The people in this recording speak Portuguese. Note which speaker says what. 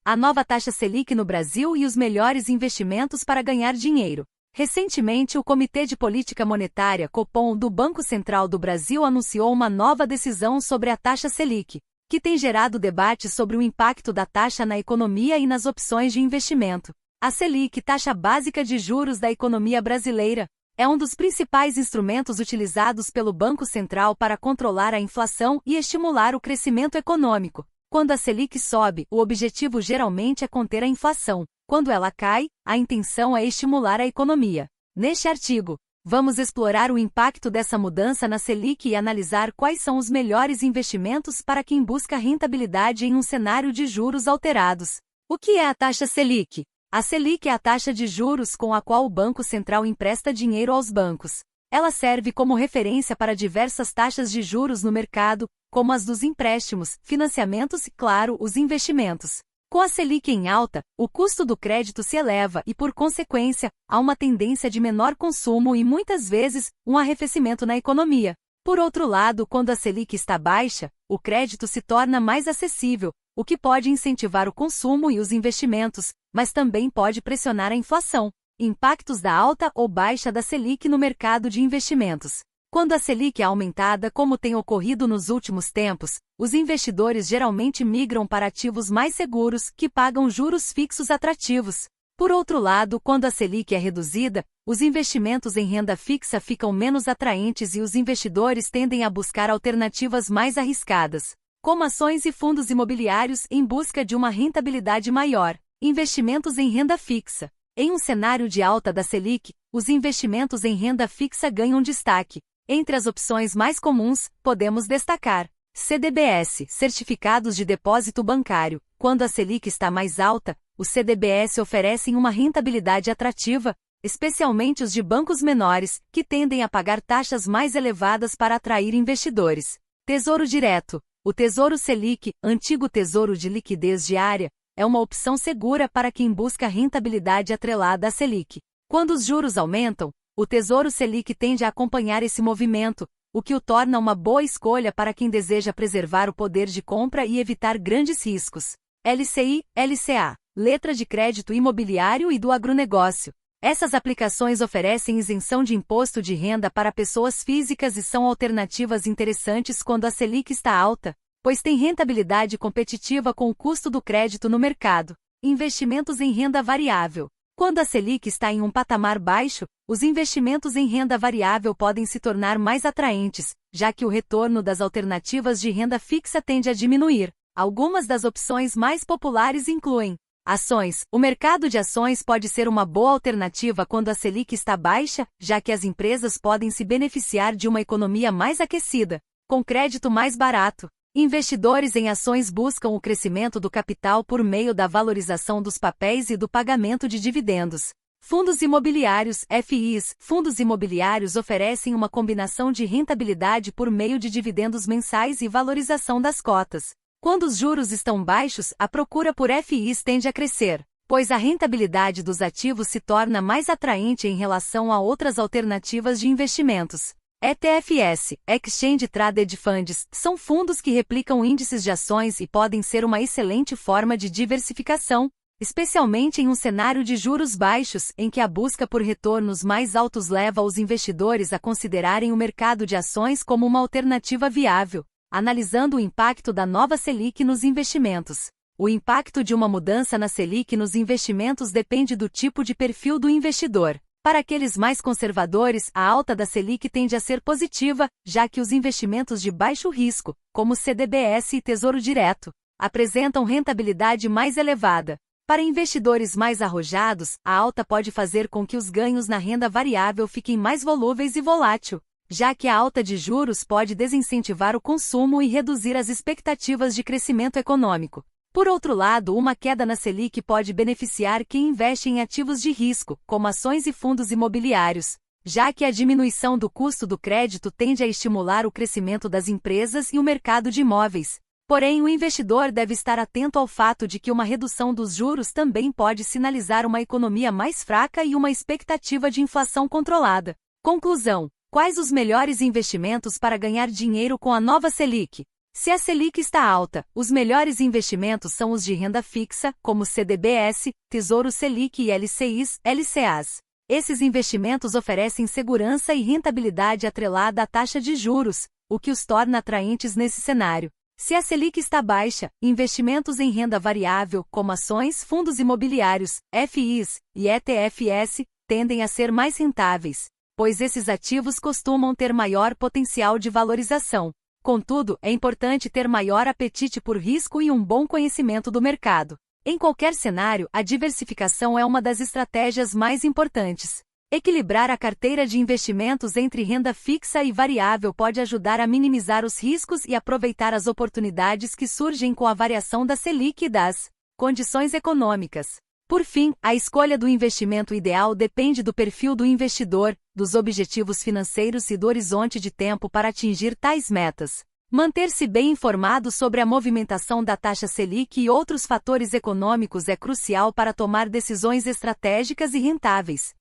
Speaker 1: a nova taxa Selic no Brasil e os melhores investimentos para ganhar dinheiro. Recentemente, o Comitê de Política Monetária, Copom, do Banco Central do Brasil anunciou uma nova decisão sobre a taxa Selic, que tem gerado debate sobre o impacto da taxa na economia e nas opções de investimento. A Selic, taxa básica de juros da economia brasileira, é um dos principais instrumentos utilizados pelo Banco Central para controlar a inflação e estimular o crescimento econômico. Quando a Selic sobe, o objetivo geralmente é conter a inflação. Quando ela cai, a intenção é estimular a economia. Neste artigo, vamos explorar o impacto dessa mudança na Selic e analisar quais são os melhores investimentos para quem busca rentabilidade em um cenário de juros alterados. O que é a taxa Selic? A Selic é a taxa de juros com a qual o Banco Central empresta dinheiro aos bancos. Ela serve como referência para diversas taxas de juros no mercado, como as dos empréstimos, financiamentos e, claro, os investimentos. Com a Selic em alta, o custo do crédito se eleva e, por consequência, há uma tendência de menor consumo e, muitas vezes, um arrefecimento na economia. Por outro lado, quando a Selic está baixa, o crédito se torna mais acessível, o que pode incentivar o consumo e os investimentos, mas também pode pressionar a inflação. Impactos da alta ou baixa da Selic no mercado de investimentos. Quando a Selic é aumentada, como tem ocorrido nos últimos tempos, os investidores geralmente migram para ativos mais seguros, que pagam juros fixos atrativos. Por outro lado, quando a Selic é reduzida, os investimentos em renda fixa ficam menos atraentes e os investidores tendem a buscar alternativas mais arriscadas, como ações e fundos imobiliários em busca de uma rentabilidade maior. Investimentos em renda fixa. Em um cenário de alta da Selic, os investimentos em renda fixa ganham destaque. Entre as opções mais comuns, podemos destacar CDBS, Certificados de Depósito Bancário. Quando a Selic está mais alta, os CDBS oferecem uma rentabilidade atrativa, especialmente os de bancos menores, que tendem a pagar taxas mais elevadas para atrair investidores. Tesouro Direto. O Tesouro Selic, antigo Tesouro de Liquidez Diária, é uma opção segura para quem busca rentabilidade atrelada à Selic. Quando os juros aumentam, o Tesouro Selic tende a acompanhar esse movimento, o que o torna uma boa escolha para quem deseja preservar o poder de compra e evitar grandes riscos. LCI, LCA, Letra de Crédito Imobiliário e do Agronegócio. Essas aplicações oferecem isenção de imposto de renda para pessoas físicas e são alternativas interessantes quando a Selic está alta, pois tem rentabilidade competitiva com o custo do crédito no mercado. Investimentos em renda variável. Quando a Selic está em um patamar baixo, os investimentos em renda variável podem se tornar mais atraentes, já que o retorno das alternativas de renda fixa tende a diminuir. Algumas das opções mais populares incluem ações. O mercado de ações pode ser uma boa alternativa quando a Selic está baixa, já que as empresas podem se beneficiar de uma economia mais aquecida, com crédito mais barato. Investidores em ações buscam o crescimento do capital por meio da valorização dos papéis e do pagamento de dividendos. Fundos imobiliários, FIs. Fundos imobiliários oferecem uma combinação de rentabilidade por meio de dividendos mensais e valorização das cotas. Quando os juros estão baixos, a procura por FIs tende a crescer, pois a rentabilidade dos ativos se torna mais atraente em relação a outras alternativas de investimentos. ETFs, Exchange Traded Funds, são fundos que replicam índices de ações e podem ser uma excelente forma de diversificação, especialmente em um cenário de juros baixos, em que a busca por retornos mais altos leva os investidores a considerarem o mercado de ações como uma alternativa viável. Analisando o impacto da nova Selic nos investimentos. O impacto de uma mudança na Selic nos investimentos depende do tipo de perfil do investidor. Para aqueles mais conservadores, a alta da Selic tende a ser positiva, já que os investimentos de baixo risco, como CDBS e Tesouro Direto, apresentam rentabilidade mais elevada. Para investidores mais arrojados, a alta pode fazer com que os ganhos na renda variável fiquem mais volúveis e volátil, já que a alta de juros pode desincentivar o consumo e reduzir as expectativas de crescimento econômico. Por outro lado, uma queda na Selic pode beneficiar quem investe em ativos de risco, como ações e fundos imobiliários, já que a diminuição do custo do crédito tende a estimular o crescimento das empresas e o mercado de imóveis. Porém, o investidor deve estar atento ao fato de que uma redução dos juros também pode sinalizar uma economia mais fraca e uma expectativa de inflação controlada. Conclusão: quais os melhores investimentos para ganhar dinheiro com a nova Selic? Se a Selic está alta, os melhores investimentos são os de renda fixa, como CDBs, Tesouro Selic e LCIs, LCAs. Esses investimentos oferecem segurança e rentabilidade atrelada à taxa de juros, o que os torna atraentes nesse cenário. Se a Selic está baixa, investimentos em renda variável, como ações, fundos imobiliários, FIs e ETFs, tendem a ser mais rentáveis, pois esses ativos costumam ter maior potencial de valorização. Contudo, é importante ter maior apetite por risco e um bom conhecimento do mercado. Em qualquer cenário, a diversificação é uma das estratégias mais importantes. Equilibrar a carteira de investimentos entre renda fixa e variável pode ajudar a minimizar os riscos e aproveitar as oportunidades que surgem com a variação da Selic e das condições econômicas. Por fim, a escolha do investimento ideal depende do perfil do investidor, dos objetivos financeiros e do horizonte de tempo para atingir tais metas. Manter-se bem informado sobre a movimentação da taxa Selic e outros fatores econômicos é crucial para tomar decisões estratégicas e rentáveis.